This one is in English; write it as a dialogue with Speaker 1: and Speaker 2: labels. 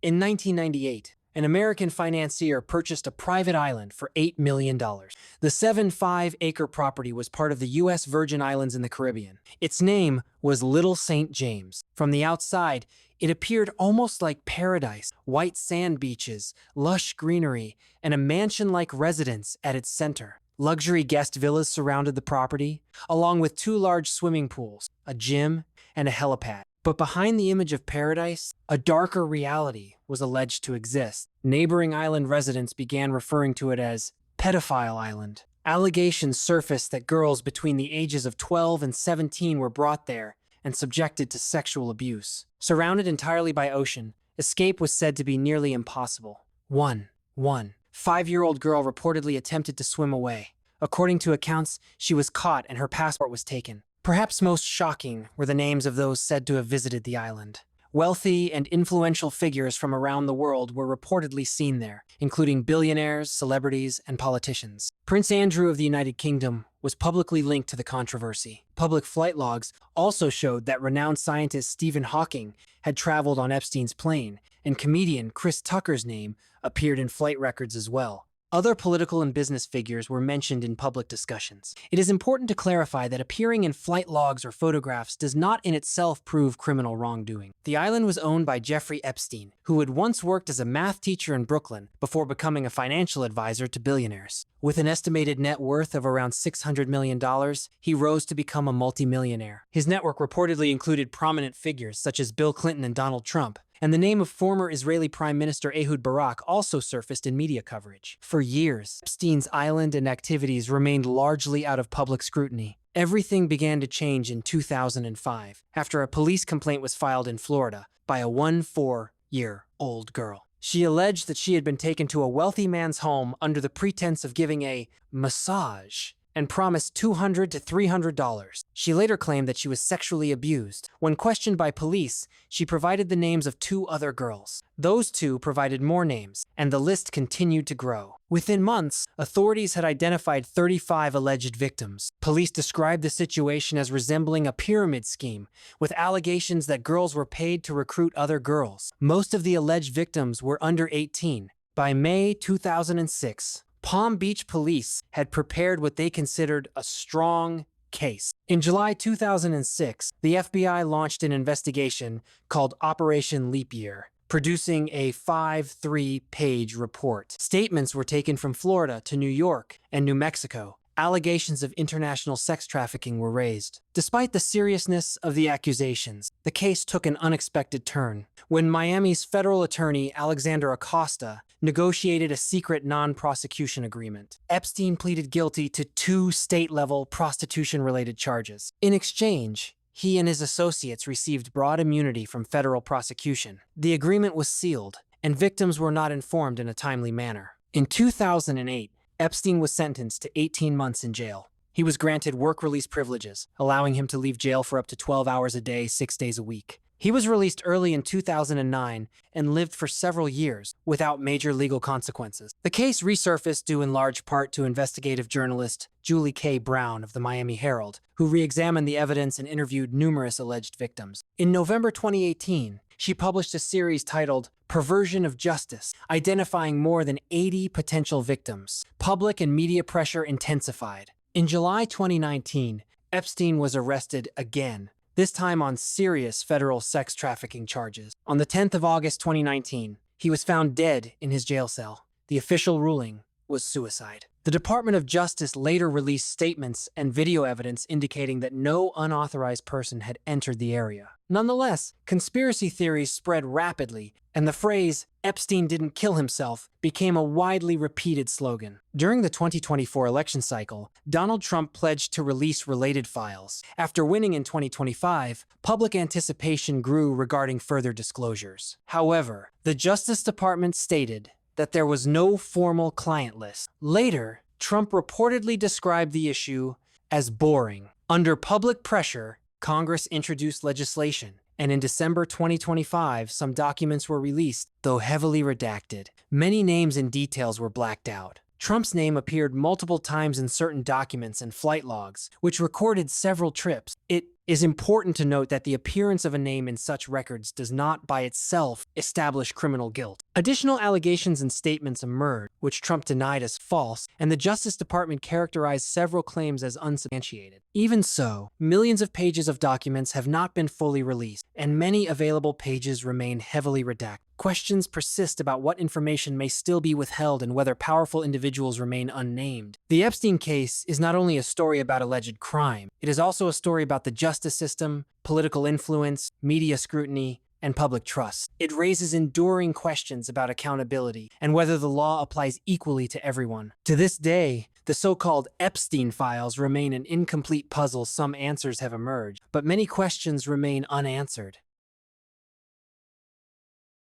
Speaker 1: In 1998, an American financier purchased a private island for $8 million. The 7.5-acre property was part of the U.S. Virgin Islands in the Caribbean. Its name was Little St. James. From the outside, it appeared almost like paradise: white sand beaches, lush greenery, and a mansion-like residence at its center. Luxury guest villas surrounded the property, along with 2 large swimming pools, a gym, and a helipad. But behind the image of paradise, a darker reality was alleged to exist. Neighboring island residents began referring to it as Pedophile Island. Allegations surfaced that girls between the ages of 12 and 17 were brought there and subjected to sexual abuse. Surrounded entirely by ocean, escape was said to be nearly impossible. One 5-year-old girl reportedly attempted to swim away. According to accounts, she was caught and her passport was taken. Perhaps most shocking were the names of those said to have visited the island. Wealthy and influential figures from around the world were reportedly seen there, including billionaires, celebrities, and politicians. Prince Andrew of the United Kingdom was publicly linked to the controversy. Public flight logs also showed that renowned scientist Stephen Hawking had traveled on Epstein's plane, and comedian Chris Tucker's name appeared in flight records as well. Other political and business figures were mentioned in public discussions. It is important to clarify that appearing in flight logs or photographs does not in itself prove criminal wrongdoing. The island was owned by Jeffrey Epstein, who had once worked as a math teacher in Brooklyn before becoming a financial advisor to billionaires. With an estimated net worth of around $600 million, he rose to become a multimillionaire. His network reportedly included prominent figures such as Bill Clinton and Donald Trump, and the name of former Israeli Prime Minister Ehud Barak also surfaced in media coverage. For years, Epstein's island and activities remained largely out of public scrutiny. Everything began to change in 2005, after a police complaint was filed in Florida by a 14-year-old girl. She alleged that she had been taken to a wealthy man's home under the pretense of giving a massage and promised $200 to $300. She later claimed that she was sexually abused. When questioned by police, she provided the names of 2 other girls. Those 2 provided more names, and the list continued to grow. Within months, authorities had identified 35 alleged victims. Police described the situation as resembling a pyramid scheme, with allegations that girls were paid to recruit other girls. Most of the alleged victims were under 18. By May 2006, Palm Beach police had prepared what they considered a strong case. In July 2006, the FBI launched an investigation called Operation Leap Year, producing a 53-page report. Statements were taken from Florida to New York and New Mexico. Allegations of international sex trafficking were raised. Despite the seriousness of the accusations, the case took an unexpected turn when Miami's federal attorney Alexander Acosta negotiated a secret non-prosecution agreement. Epstein pleaded guilty to 2 state-level prostitution-related charges. In exchange, he and his associates received broad immunity from federal prosecution. The agreement was sealed, and victims were not informed in a timely manner. In 2008, Epstein was sentenced to 18 months in jail. He was granted work release privileges, allowing him to leave jail for up to 12 hours a day, 6 days a week. He was released early in 2009 and lived for several years without major legal consequences. The case resurfaced due in large part to investigative journalist Julie K. Brown of the Miami Herald, who re-examined the evidence and interviewed numerous alleged victims. In November 2018, she published a series titled Perversion of Justice, identifying more than 80 potential victims. Public and media pressure intensified. In July 2019, Epstein was arrested again, this time on serious federal sex trafficking charges. On the 10th of August 2019, he was found dead in his jail cell. The official ruling was suicide. The Department of Justice later released statements and video evidence indicating that no unauthorized person had entered the area. Nonetheless, conspiracy theories spread rapidly, and the phrase, "Epstein didn't kill himself," became a widely repeated slogan. During the 2024 election cycle, Donald Trump pledged to release related files. After winning in 2025, public anticipation grew regarding further disclosures. However, the Justice Department stated that there was no formal client list. Later, Trump reportedly described the issue as boring. Under public pressure, Congress introduced legislation, and in December 2025, some documents were released, though heavily redacted. Many names and details were blacked out. Trump's name appeared multiple times in certain documents and flight logs, which recorded several trips. It It is important to note that the appearance of a name in such records does not by itself establish criminal guilt. Additional allegations and statements emerged, which Trump denied as false, and the Justice Department characterized several claims as unsubstantiated. Even so, millions of pages of documents have not been fully released, and many available pages remain heavily redacted. Questions persist about what information may still be withheld and whether powerful individuals remain unnamed. The Epstein case is not only a story about alleged crime, it is also a story about the justice system, political influence, media scrutiny, and public trust. It raises enduring questions about accountability and whether the law applies equally to everyone. To this day, the so-called Epstein files remain an incomplete puzzle. Some answers have emerged, but many questions remain unanswered.